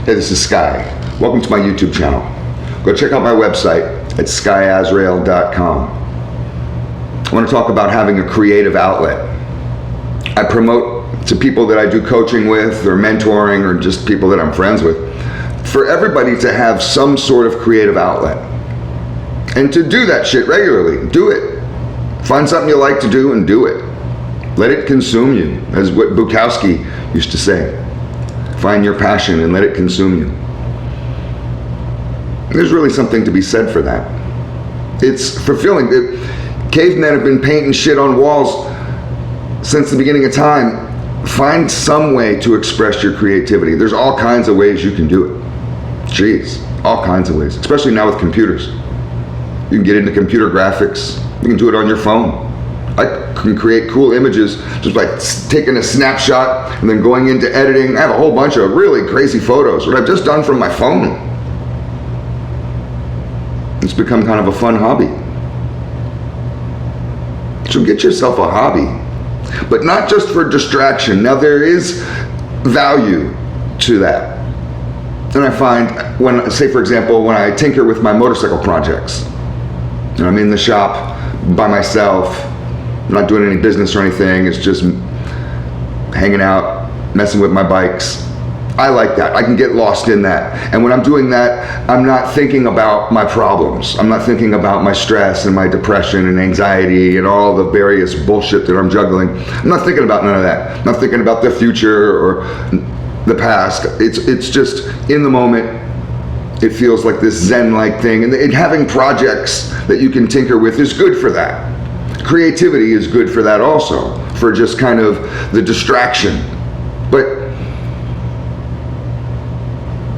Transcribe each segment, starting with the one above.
Hey, this is Sky. Welcome to my YouTube channel. Go check out my website at skyazrael.com. I want to talk about having a creative outlet. I promote to people that I do coaching with or mentoring or just people that I'm friends with, for everybody to have some sort of creative outlet. And to do that shit regularly. Do it. Find something you like to do and do it. Let it consume you, as what Bukowski used to say. Find your passion and let it consume you. There's really something to be said for that. It's fulfilling. Cavemen have been painting shit on walls since the beginning of time. Find some way to express your creativity. There's all kinds of ways you can do it. Jeez, all kinds of ways, especially now with computers. You can get into computer graphics. You can do it on your phone. I can create cool images just by taking a snapshot and then going into editing. I have a whole bunch of really crazy photos, what I've just done from my phone. It's become kind of a fun hobby. So get yourself a hobby, but not just for distraction. Now there is value to that. And I find when, say for example, when I tinker with my motorcycle projects, and I'm in the shop by myself, I'm not doing any business or anything, it's just hanging out, messing with my bikes. I like that. I can get lost in that. And when I'm doing that, I'm not thinking about my problems. I'm not thinking about my stress and my depression and anxiety and all the various bullshit that I'm juggling. I'm not thinking about none of that. I'm not thinking about the future or the past. It's just in the moment. It feels like this Zen-like thing. And having projects that you can tinker with is good for that. Creativity is good for that also, for just kind of the distraction. But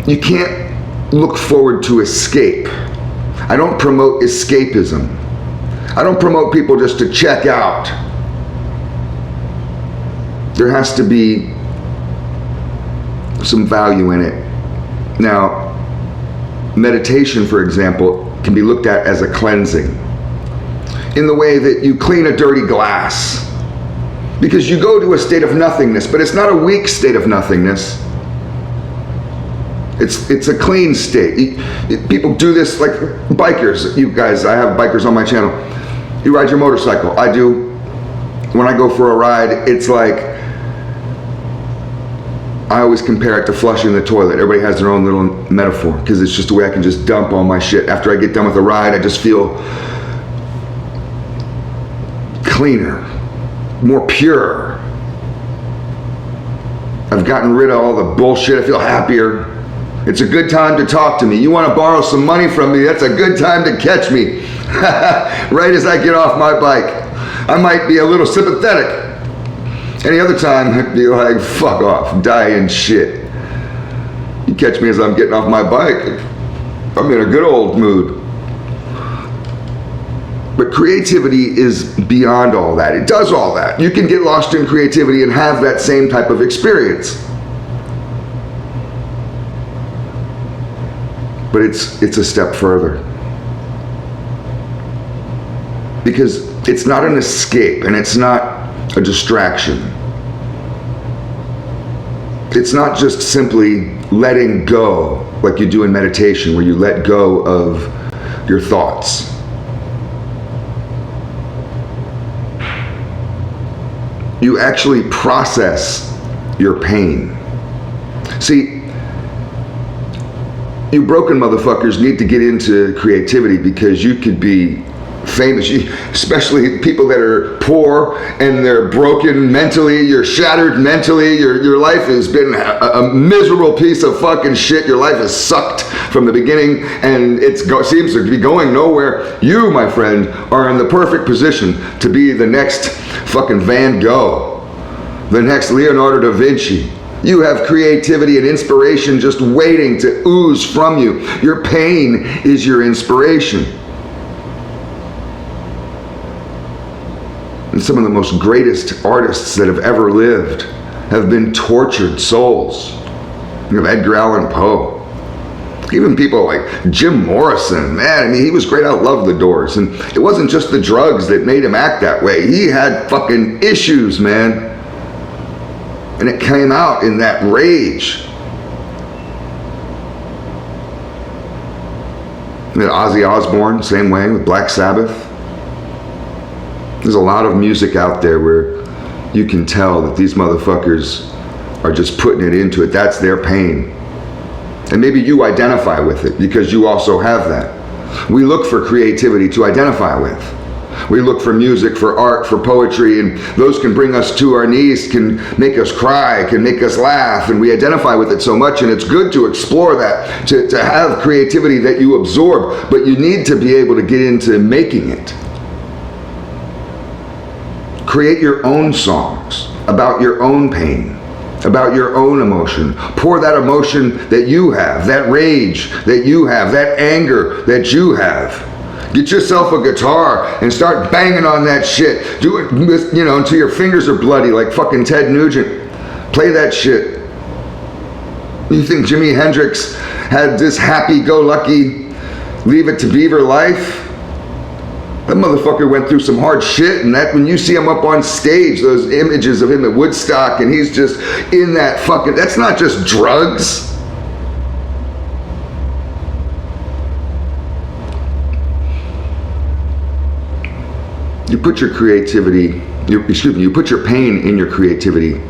you can't look forward to escape. I don't promote escapism. I don't promote people just to check out. There has to be some value in it. Now, meditation, for example, can be looked at as a cleansing, in the way that you clean a dirty glass. Because you go to a state of nothingness, but it's not a weak state of nothingness. It's a clean state. People do this like bikers. You guys, I have bikers on my channel. You ride your motorcycle. I do. When I go for a ride, it's like, I always compare it to flushing the toilet. Everybody has their own little metaphor, because it's just a way I can just dump all my shit. After I get done with a ride, I just feel cleaner, more pure. I've gotten rid of all the bullshit. I feel happier. It's a good time to talk to me. You want to borrow some money from me? That's a good time to catch me. Right as I get off my bike. I might be a little sympathetic. Any other time, I'd be like, fuck off, die in shit. You catch me as I'm getting off my bike, I'm in a good old mood. But creativity is beyond all that. It does all that. You can get lost in creativity and have that same type of experience. But it's a step further. Because it's not an escape and it's not a distraction. It's not just simply letting go like you do in meditation, where you let go of your thoughts. You actually process your pain. See, you broken motherfuckers need to get into creativity, because you could be famous, especially people that are poor and they're broken mentally, you're shattered mentally, your life has been a miserable piece of fucking shit, your life is sucked from the beginning and it seems to be going nowhere. You, my friend, are in the perfect position to be the next fucking Van Gogh, the next Leonardo da Vinci. You have creativity and inspiration just waiting to ooze from you. Your pain is your inspiration. And some of the most greatest artists that have ever lived have been tortured souls. You have Edgar Allan Poe. Even people like Jim Morrison, man, I mean, he was great. I love the Doors. And it wasn't just the drugs that made him act that way. He had fucking issues, man. And it came out in that rage. Ozzy Osbourne, same way with Black Sabbath. There's a lot of music out there where you can tell that these motherfuckers are just putting it into it. That's their pain. And maybe you identify with it because you also have that. We look for creativity to identify with. We look for music, for art, for poetry, and those can bring us to our knees, can make us cry, can make us laugh, and we identify with it so much, and it's good to explore that, to have creativity that you absorb, but you need to be able to get into making it. Create your own songs about your own pain, about your own emotion. Pour that emotion that you have, that rage that you have, that anger that you have. Get yourself a guitar and start banging on that shit. Do it, until your fingers are bloody like fucking Ted Nugent. Play that shit. You think Jimi Hendrix had this happy-go-lucky, leave it to Beaver life? That motherfucker went through some hard shit, and that when you see him up on stage, those images of him at Woodstock, and he's just in that fucking, that's not just drugs. You put your creativity, you put your pain in your creativity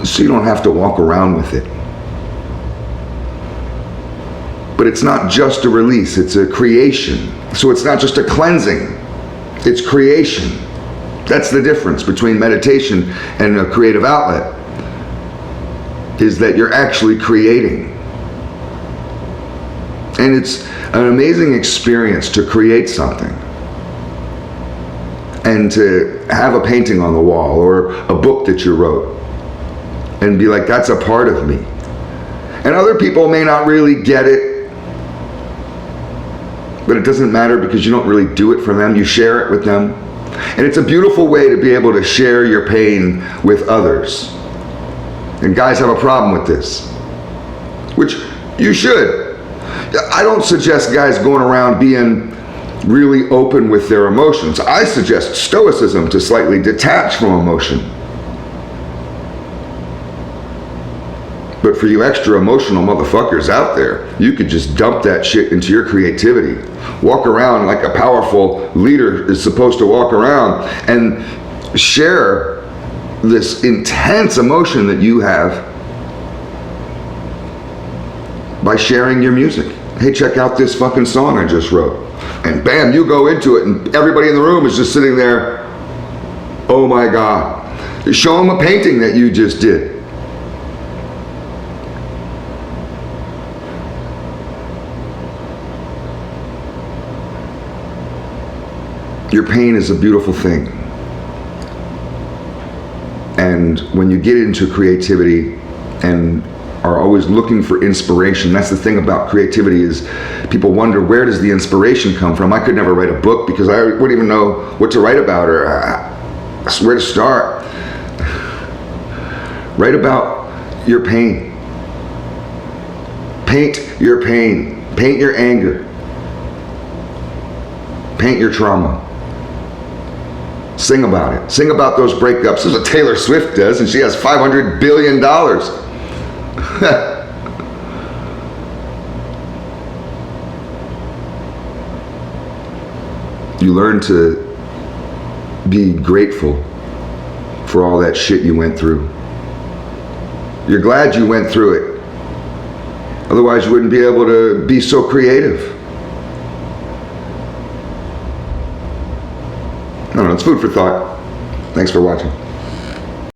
so you don't have to walk around with it. But it's not just a release, it's a creation. So it's not just a cleansing, it's creation. That's the difference between meditation and a creative outlet, is that you're actually creating. And it's an amazing experience to create something. And to have a painting on the wall or a book that you wrote and be like, that's a part of me. And other people may not really get it, but it doesn't matter because you don't really do it for them. You share it with them. And it's a beautiful way to be able to share your pain with others. And guys have a problem with this, which you should. I don't suggest guys going around being really open with their emotions. I suggest stoicism, to slightly detach from emotion. But for you extra emotional motherfuckers out there, you could just dump that shit into your creativity. Walk around like a powerful leader is supposed to walk around and share this intense emotion that you have by sharing your music. Hey, check out this fucking song I just wrote. And bam, you go into it and everybody in the room is just sitting there, oh my God. Show them a painting that you just did. Your pain is a beautiful thing. And when you get into creativity and are always looking for inspiration, that's the thing about creativity, is people wonder, where does the inspiration come from? I could never write a book because I wouldn't even know what to write about or where to start. Write about your pain. Paint your pain. Paint your anger. Paint your trauma. Sing about it. Sing about those breakups. This is what Taylor Swift does, and she has $500 billion. You learn to be grateful for all that shit you went through. You're glad you went through it. Otherwise you wouldn't be able to be so creative. I don't know, it's food for thought. Thanks for watching.